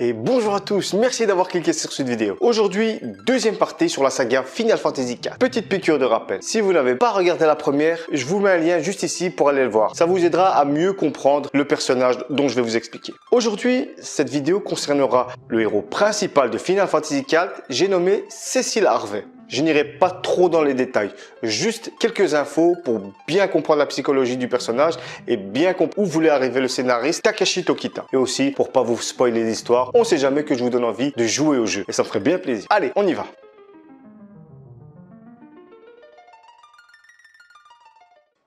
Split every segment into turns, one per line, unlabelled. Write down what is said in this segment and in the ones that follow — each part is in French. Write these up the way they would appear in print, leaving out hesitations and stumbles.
Et bonjour à tous, merci d'avoir cliqué sur cette vidéo. Aujourd'hui, deuxième partie sur la saga Final Fantasy IV. Petite piqûre de rappel, si vous n'avez pas regardé la première, je vous mets un lien juste ici pour aller le voir. Ça vous aidera à mieux comprendre le personnage dont je vais vous expliquer. Aujourd'hui, cette vidéo concernera le héros principal de Final Fantasy IV, j'ai nommé Cecil Harvey. Je n'irai pas trop dans les détails, juste quelques infos pour bien comprendre la psychologie du personnage et bien comprendre où voulait arriver le scénariste Takashi Tokita. Et aussi, pour pas vous spoiler l'histoire, on sait jamais que je vous donne envie de jouer au jeu et ça me ferait bien plaisir. Allez, on y va.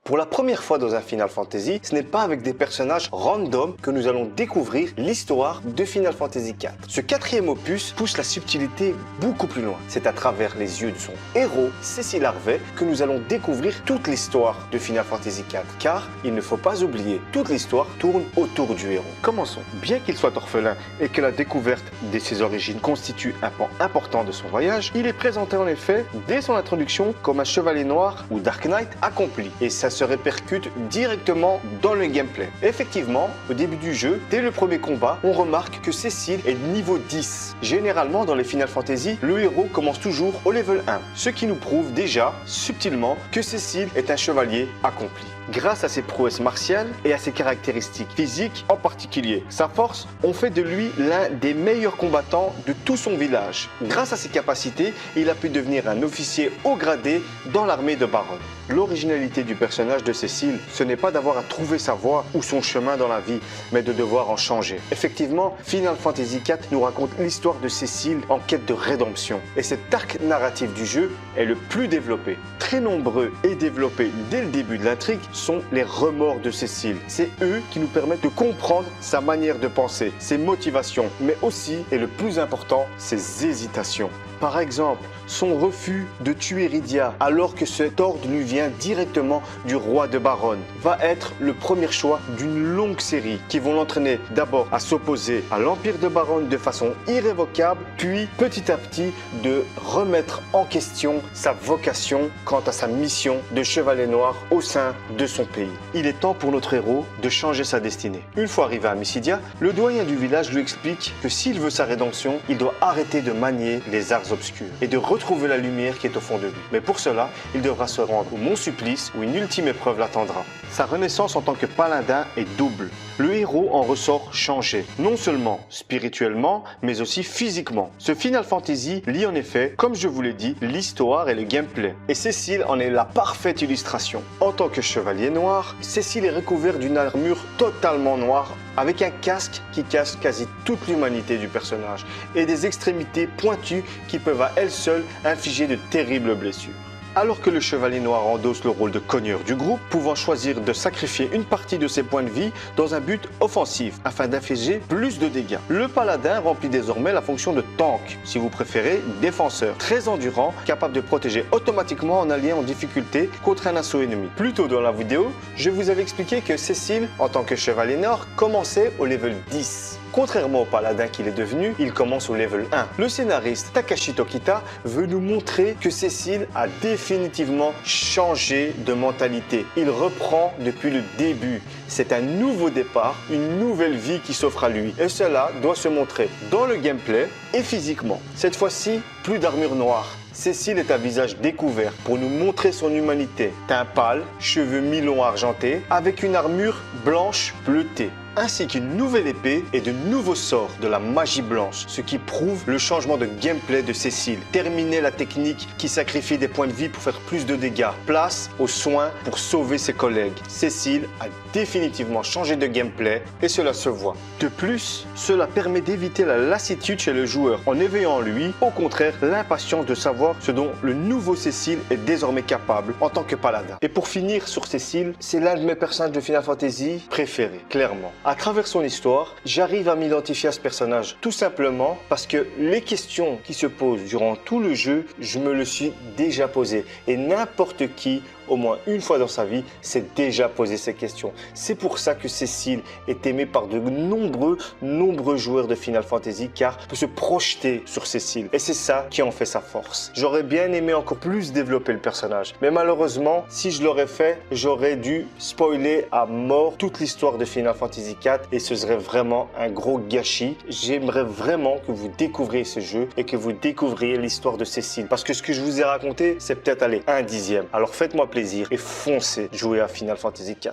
Pour la première fois dans un Final Fantasy, ce n'est pas avec des personnages random que nous allons découvrir l'histoire de Final Fantasy IV. Ce quatrième opus pousse la subtilité beaucoup plus loin. C'est à travers les yeux de son héros, Cecil Harvey, que nous allons découvrir toute l'histoire de Final Fantasy IV. Car, il ne faut pas oublier, toute l'histoire tourne autour du héros. Commençons. Bien qu'il soit orphelin et que la découverte de ses origines constitue un pan important de son voyage, il est présenté en effet, dès son introduction, comme un chevalier noir ou Dark Knight accompli. Et ça se répercute directement dans le gameplay. Effectivement, au début du jeu, dès le premier combat, on remarque que Cecil est niveau 10. Généralement, dans les Final Fantasy, le héros commence toujours au level 1, ce qui nous prouve déjà, subtilement, que Cecil est un chevalier accompli. Grâce à ses prouesses martiales et à ses caractéristiques physiques en particulier, sa force ont fait de lui l'un des meilleurs combattants de tout son village. Grâce à ses capacités, il a pu devenir un officier haut gradé dans l'armée de Baron. L'originalité du personnage de Cecil, ce n'est pas d'avoir à trouver sa voie ou son chemin dans la vie, mais de devoir en changer. Effectivement, Final Fantasy IV nous raconte l'histoire de Cecil en quête de rédemption. Et cet arc narratif du jeu est le plus développé. Très nombreux et développés dès le début de l'intrigue sont les remords de Cecil. C'est eux qui nous permettent de comprendre sa manière de penser, ses motivations, mais aussi, et le plus important, ses hésitations. Par exemple, son refus de tuer Rydia alors que cet ordre lui vient directement du roi de Baron va être le premier choix d'une longue série qui vont l'entraîner d'abord à s'opposer à l'empire de Baron de façon irrévocable, puis petit à petit de remettre en question sa vocation quant à sa mission de chevalier noir au sein de son pays. Il est temps pour notre héros de changer sa destinée. Une fois arrivé à Mysidia, le doyen du village lui explique que s'il veut sa rédemption, il doit arrêter de manier les arts obscurs et de retrouver la lumière qui est au fond de lui. Mais pour cela, il devra se rendre au Mont Supplice où une ultime épreuve l'attendra. Sa renaissance en tant que paladin est double. Le héros en ressort changé, non seulement spirituellement, mais aussi physiquement. Ce Final Fantasy lie en effet, comme je vous l'ai dit, l'histoire et le gameplay. Et Cecil en est la parfaite illustration. En tant que chevalier noir, Cecil est recouvert d'une armure totalement noire, avec un casque qui cache quasi toute l'humanité du personnage, et des extrémités pointues qui peuvent à elles seules infliger de terribles blessures. Alors que le chevalier noir endosse le rôle de cogneur du groupe, pouvant choisir de sacrifier une partie de ses points de vie dans un but offensif afin d'infliger plus de dégâts. Le paladin remplit désormais la fonction de tank, si vous préférez défenseur, très endurant, capable de protéger automatiquement en allié en difficulté contre un assaut ennemi. Plus tôt dans la vidéo, je vous avais expliqué que Cecil, en tant que chevalier noir, commençait au level 10. Contrairement au paladin qu'il est devenu, il commence au level 1. Le scénariste Takashi Tokita veut nous montrer que Cecil a définitivement changé de mentalité. Il reprend depuis le début. C'est un nouveau départ, une nouvelle vie qui s'offre à lui. Et cela doit se montrer dans le gameplay et physiquement. Cette fois-ci, plus d'armure noire. Cecil est à visage découvert pour nous montrer son humanité. Teint pâle, cheveux mi-longs argentés, avec une armure blanche bleutée, ainsi qu'une nouvelle épée et de nouveaux sorts de la magie blanche, ce qui prouve le changement de gameplay de Cecil. Terminer la technique qui sacrifie des points de vie pour faire plus de dégâts. Place aux soins pour sauver ses collègues. Cecil a définitivement changé de gameplay et cela se voit. De plus, cela permet d'éviter la lassitude chez le joueur en éveillant en lui, au contraire, l'impatience de savoir ce dont le nouveau Cecil est désormais capable en tant que paladin. Et pour finir sur Cecil, c'est l'un de mes personnages de Final Fantasy préférés, clairement. À travers son histoire, j'arrive à m'identifier à ce personnage, tout simplement parce que les questions qui se posent durant tout le jeu, je me le suis déjà posé. Et n'importe qui au moins une fois dans sa vie, s'est déjà posé ces questions. C'est pour ça que Cécile est aimée par de nombreux joueurs de Final Fantasy car peut se projeter sur Cécile. Et c'est ça qui en fait sa force. J'aurais bien aimé encore plus développer le personnage. Mais malheureusement, si je l'aurais fait, j'aurais dû spoiler à mort toute l'histoire de Final Fantasy IV et ce serait vraiment un gros gâchis. J'aimerais vraiment que vous découvriez ce jeu et que vous découvriez l'histoire de Cécile. Parce que ce que je vous ai raconté, c'est peut-être aller un dixième. Alors faites-moi plaisir et foncez jouer à Final Fantasy IV.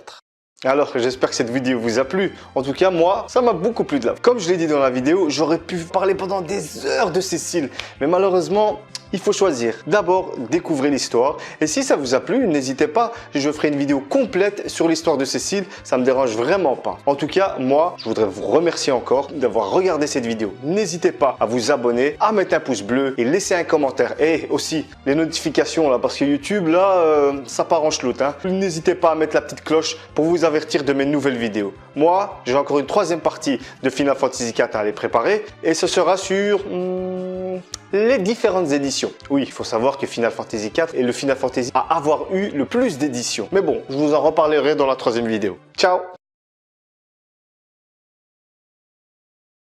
Alors, j'espère que cette vidéo vous a plu. En tout cas, moi, ça m'a beaucoup plu de là. Comme je l'ai dit dans la vidéo, j'aurais pu parler pendant des heures de Cécile. Mais malheureusement, il faut choisir. D'abord, découvrez l'histoire. Et si ça vous a plu, n'hésitez pas, je ferai une vidéo complète sur l'histoire de Cécile. Ça me dérange vraiment pas. En tout cas, moi, je voudrais vous remercier encore d'avoir regardé cette vidéo. N'hésitez pas à vous abonner, à mettre un pouce bleu et laisser un commentaire. Et aussi, les notifications là, parce que YouTube, là, ça part en chloute. Hein. N'hésitez pas à mettre la petite cloche pour vous avertir de mes nouvelles vidéos. Moi, j'ai encore une troisième partie de Final Fantasy IV à aller préparer. Et ce sera sur les différentes éditions. Oui, il faut savoir que Final Fantasy IV est le Final Fantasy à avoir eu le plus d'éditions. Mais bon, je vous en reparlerai dans la troisième vidéo. Ciao!